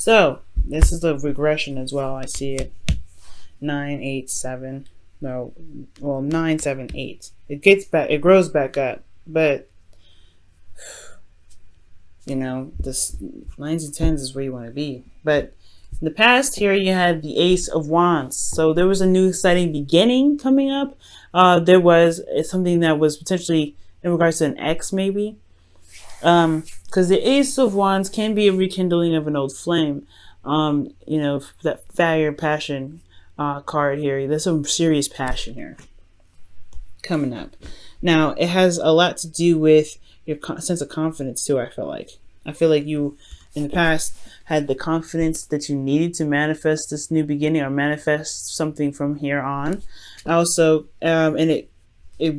So this is the regression as well. I see it. 9, 8, 7. No, well, 9, 7, 8. It gets back. It grows back up, but you know, this 9s and 10s is where you want to be. But in the past here, you had the Ace of Wands. So there was a new exciting beginning coming up. There was something that was potentially in regards to an ex, maybe. Because the Ace of Wands can be a rekindling of an old flame. You know, that fire passion card here. There's some serious passion here coming up. Now, it has a lot to do with your sense of confidence too. I feel like you in the past had the confidence that you needed to manifest this new beginning or manifest something from here on. Also, and it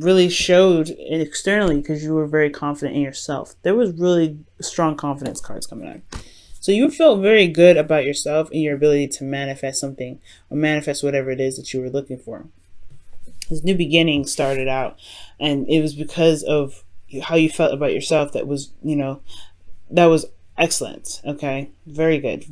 really showed externally because you were very confident in yourself. There was really strong confidence cards coming up. So you felt very good about yourself and your ability to manifest something or manifest whatever it is that you were looking for. This new beginning started out, and it was because of how you felt about yourself that was, you know, that was excellent. Okay, very good,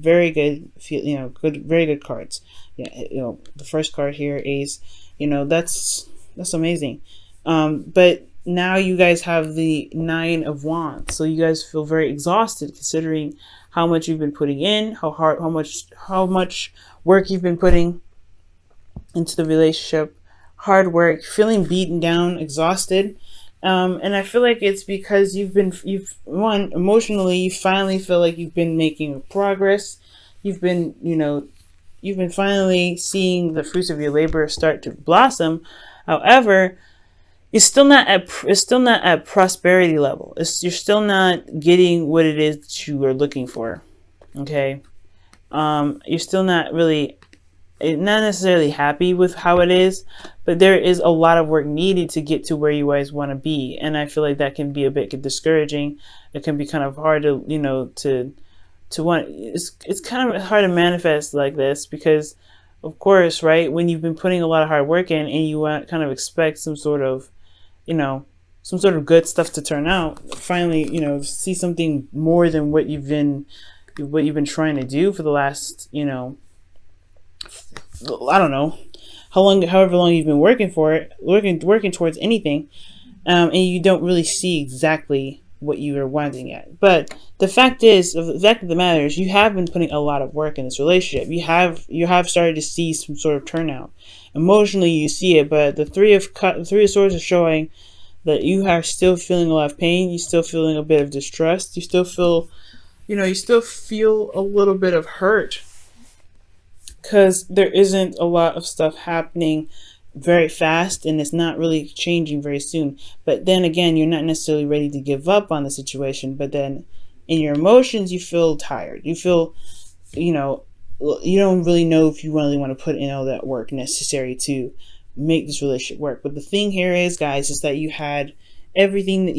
you know, good, very good cards. Yeah, you know, the first card here, Ace, you know, that's amazing. But now you guys have the 9 of Wands, so you guys feel very exhausted considering how much you've been putting in, how much work you've been putting into the relationship, hard work, feeling beaten down, exhausted. And I feel like it's because you've emotionally, you finally feel like you've been making progress. You've been finally seeing the fruits of your labor start to blossom. However, it's still not at prosperity level. You're still not getting what it is that you are looking for. Okay. You're still not necessarily happy with how it is, but there is a lot of work needed to get to where you guys want to be. And I feel like that can be a bit discouraging. It can be kind of hard to, you know, to want, it's kind of hard to manifest like this because of course, right, when you've been putting a lot of hard work in and you want kind of expect some sort of, you know, some sort of good stuff to turn out, finally, you know, see something more than what you've been trying to do for the last, you know, I don't know however long you've been working for it, working towards anything, and you don't really see exactly what you are wanting yet. But the fact of the matter is, you have been putting a lot of work in this relationship. You have started to see some sort of turnout. Emotionally, you see it, but the three of swords is showing that you are still feeling a lot of pain. You're still feeling a bit of distrust. You still feel, you know, a little bit of hurt because there isn't a lot of stuff happening very fast and it's not really changing very soon. But then again, you're not necessarily ready to give up on the situation, but then in your emotions, you feel tired. You feel, you know, you don't really know if you really want to put in all that work necessary to make this relationship work. But the thing here is, guys, is that you had everything that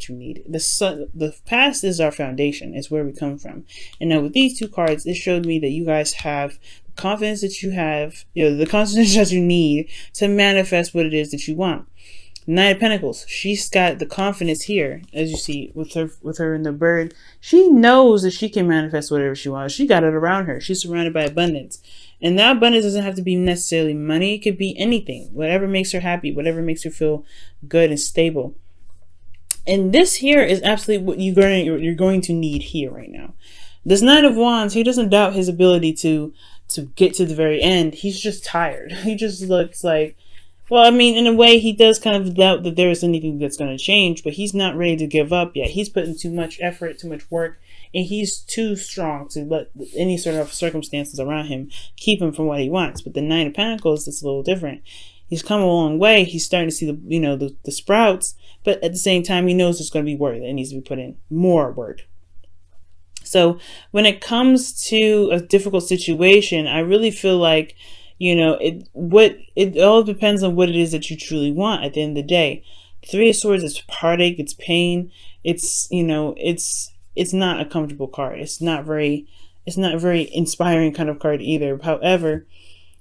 you need. The past is our foundation. It's where we come from. And now with these two cards, it showed me that you guys have confidence that you have, you know, the confidence that you need to manifest what it is that you want. Knight of Pentacles, she's got the confidence here, as you see with her in the bird. She knows that she can manifest whatever she wants. She got it around her. She's surrounded by abundance. And that abundance doesn't have to be necessarily money. It could be anything, whatever makes her happy, whatever makes her feel good and stable. And this here is absolutely what you're going to need here right now. This Knight of Wands, he doesn't doubt his ability to get to the very end. He's just tired. He just looks like, well, I mean, in a way, he does kind of doubt that there is anything that's going to change, but he's not ready to give up yet. He's putting too much effort, too much work, and he's too strong to let any sort of circumstances around him keep him from what he wants. But the Knight of Pentacles is a little different. He's come a long way. He's starting to see the sprouts, but at the same time, he knows it's going to be work that needs to be put in, more work. So when it comes to a difficult situation, I really feel like, you know, it all depends on what it is that you truly want at the end of the day. Three of Swords is heartache, it's pain, it's, you know, it's not a comfortable card. It's not very inspiring kind of card either. However,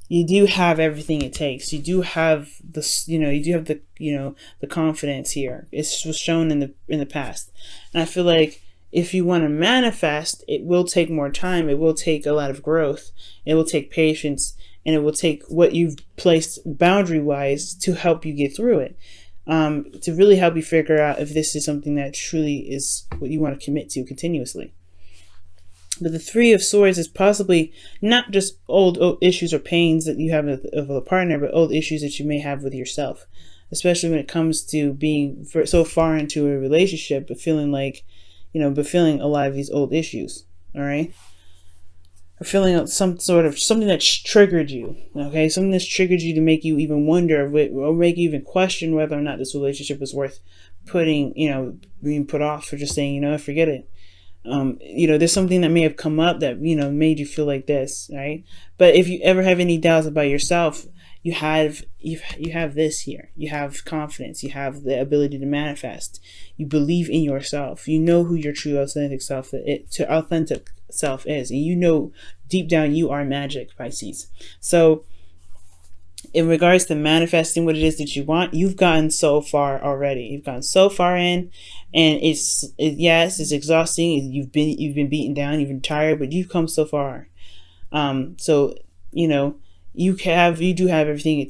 you do have everything it takes. You do have this, you do have the confidence here. It was shown in the past. And I feel like if you want to manifest, it will take more time. It will take a lot of growth. It will take patience, and it will take what you've placed boundary wise to help you get through it. To really help you figure out if this is something that truly is what you want to commit to continuously. But the Three of Swords is possibly not just old issues or pains that you have of a partner, but old issues that you may have with yourself, especially when it comes to being so far into a relationship, but feeling like, but feeling a lot of these old issues. All right. Or feeling some sort of something that's triggered you. Okay. Something that's triggered you to make you even wonder or make you even question whether or not this relationship is worth putting, being put off, or just saying, forget it. There's something that may have come up that, made you feel like this, right? But if you ever have any doubts about yourself, you have this here. You have confidence. You have the ability to manifest. You believe in yourself. You know who your true authentic self is. And deep down you are magic, Pisces. So in regards to manifesting what it is that you want, you've gotten so far already. You've gotten so far in, and it's exhausting. You've been beaten down. You've been tired, but you've come so far. You do have everything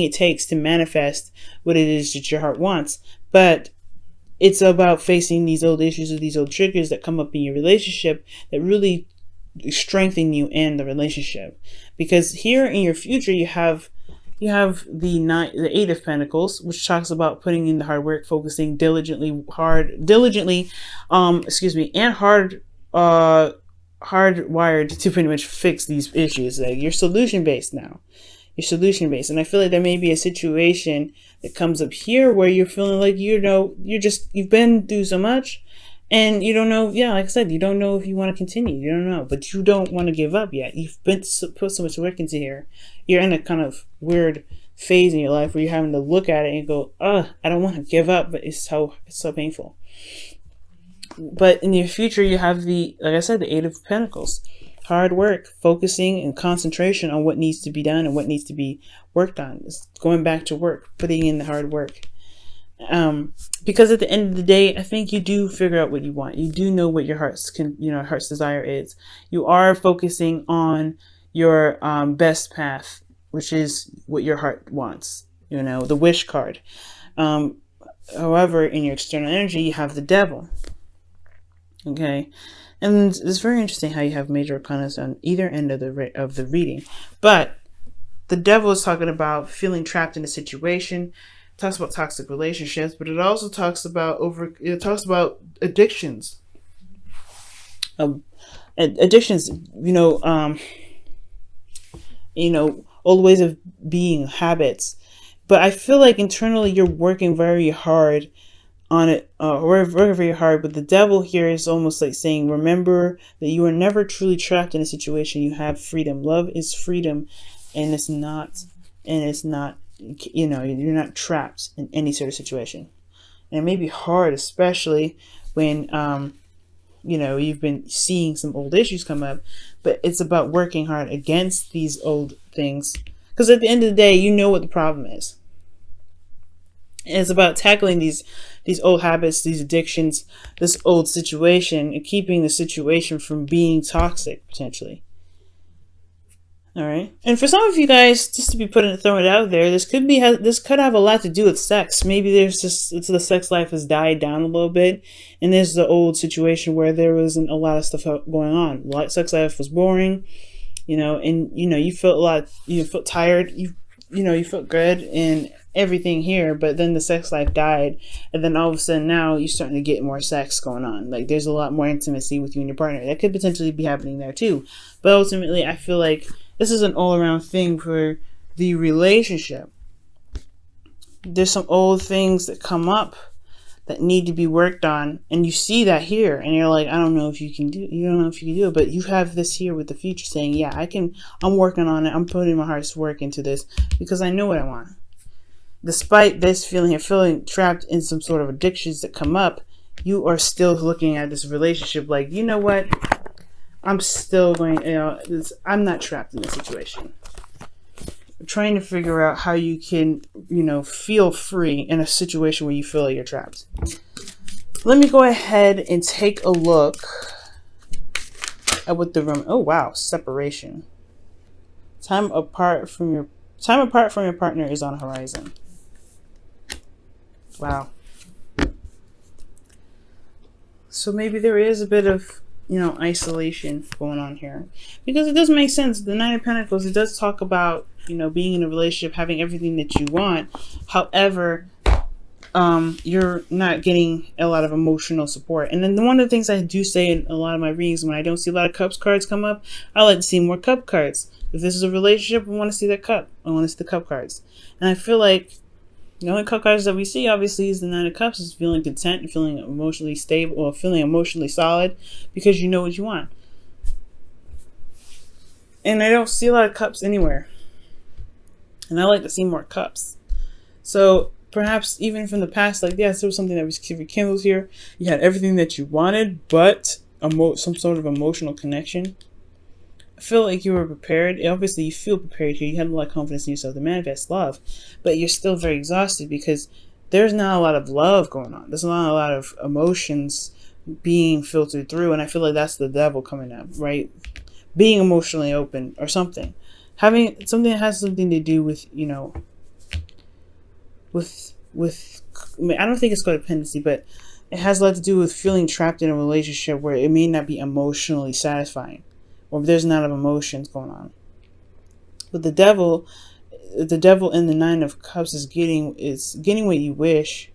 it takes to manifest what it is that your heart wants. But it's about facing these old issues or these old triggers that come up in your relationship that really strengthen you and the relationship. Because here in your future you have the Eight of Pentacles, which talks about putting in the hard work, focusing diligently, and hardwired to pretty much fix these issues. Like, you're solution based now. You're solution based. And I feel like there may be a situation that comes up here where you're feeling like, you've been through so much, and you don't know, like I said, you don't know if you want to continue. You don't know, but you don't want to give up yet. You've put so much work into here. You're in a kind of weird phase in your life where you're having to look at it and go, I don't want to give up, but it's so painful. But in your future, you have like I said, the Eight of Pentacles. Hard work, focusing and concentration on what needs to be done and what needs to be worked on. It's going back to work, putting in the hard work. Because at the end of the day, I think you do figure out what you want. You do know what your heart's desire is. You are focusing on your best path, which is what your heart wants. The wish card. However, in your external energy, you have the Devil. Okay, and it's very interesting how you have major arcana on either end of the reading. But the Devil is talking about feeling trapped in a situation. It talks about toxic relationships, but it also talks about addictions. Addictions, old ways of being, habits. But I feel like internally you're working very hard on it, working very hard. But the Devil here is almost like saying, remember that you are never truly trapped in a situation. You have freedom. Love is freedom, and it's not, you're not trapped in any sort of situation. And it may be hard, especially when, you've been seeing some old issues come up, but it's about working hard against these old things. Because at the end of the day, you know what the problem is. And it's about tackling these old habits, these addictions, this old situation, and keeping the situation from being toxic, potentially. All right. And for some of you guys, just to be throwing it out there, this could have a lot to do with sex. Maybe the sex life has died down a little bit, and there's the old situation where there wasn't a lot of stuff going on. Sex life was boring, and you felt tired, you felt good and everything here, but then the sex life died, and then all of a sudden now you're starting to get more sex going on. Like, there's a lot more intimacy with you and your partner. That could potentially be happening there too. But ultimately, I feel like this is an all-around thing for the relationship. There's some old things that come up that need to be worked on, and you see that here, and you're like, I don't know if you can do it, but you have this here with the future saying, yeah, I'm working on it. I'm putting my heart's work into this because I know what I want. Despite this feeling trapped in some sort of addictions that come up, you are still looking at this relationship like, you know what? I'm still going, I'm not trapped in this situation. I'm trying to figure out how you can, feel free in a situation where you feel like you're trapped. Let me go ahead and take a look at what the room. Oh wow, separation. Time apart from your partner is on the horizon. Wow. So maybe there is a bit of, isolation going on here, because it does make sense. The Nine of Pentacles, it does talk about, being in a relationship, having everything that you want. However, you're not getting a lot of emotional support. And then one of the things I do say in a lot of my readings, when I don't see a lot of cups cards come up, I like to see more cup cards. If this is a relationship, I want to see that cup. I want to see the cup cards. And I feel like the only cup cards that we see, obviously, is the Nine of Cups, is feeling content and feeling emotionally stable, or feeling emotionally solid, because you know what you want. And I don't see a lot of cups anywhere. And I like to see more cups. So perhaps even from the past, like, yes, there was something that was rekindled here. You had everything that you wanted, but some sort of emotional connection. I feel like you were prepared. Obviously, you feel prepared here. You had a lot of confidence in yourself to manifest love, but you're still very exhausted because there's not a lot of love going on. There's not a lot of emotions being filtered through, and I feel like that's the devil coming up, right? Being emotionally open or something. Having something that has something to do with, I don't think it's codependency, but it has a lot to do with feeling trapped in a relationship where it may not be emotionally satisfying, or there's not enough emotions going on. But the devil in the Nine of Cups is getting what you wish,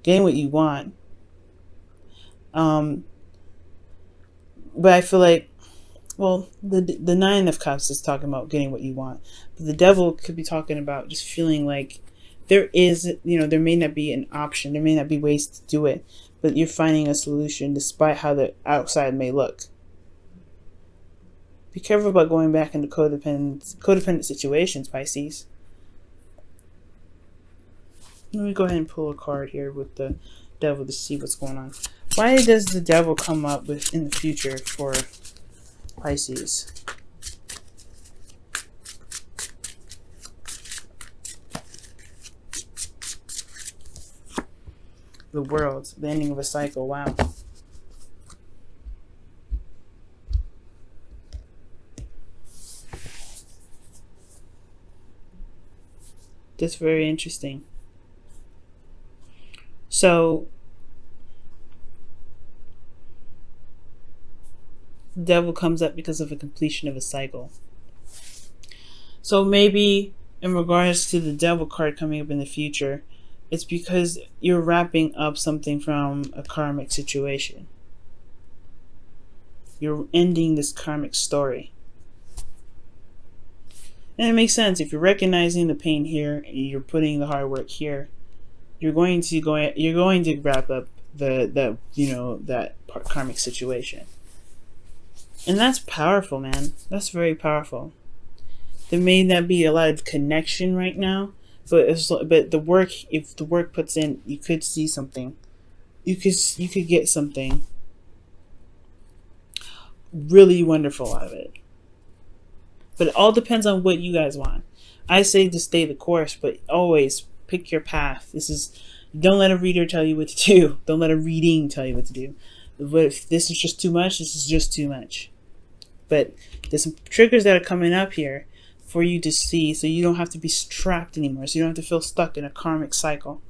getting what you want. But I feel like, well, the Nine of Cups is talking about getting what you want, but the devil could be talking about just feeling like there may not be an option, there may not be ways to do it, but you're finding a solution despite how the outside may look. Be careful about going back into codependent situations, Pisces. Let me go ahead and pull a card here with the devil to see what's going on. Why does the devil come up in the future for Pisces? The World, the ending of a cycle. Wow. That's very interesting. So the devil comes up because of a completion of a cycle. So maybe in regards to the devil card coming up in the future, it's because you're wrapping up something from a karmic situation. You're ending this karmic story. And it makes sense. If you're recognizing the pain here and you're putting the hard work here, you're going to wrap up that karmic situation. And that's powerful, man. That's very powerful. There may not be a lot of connection right now, but the work, if the work puts in, you could see something. You could get something really wonderful out of it. But it all depends on what you guys want. I say to stay the course, but always pick your path. Don't let a reader tell you what to do. Don't let a reading tell you what to do. But if this is just too much, this is just too much. But there's some triggers that are coming up here for you to see, so you don't have to be trapped anymore. So you don't have to feel stuck in a karmic cycle.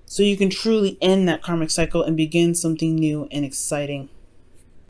So you can truly end that karmic cycle and begin something new and exciting.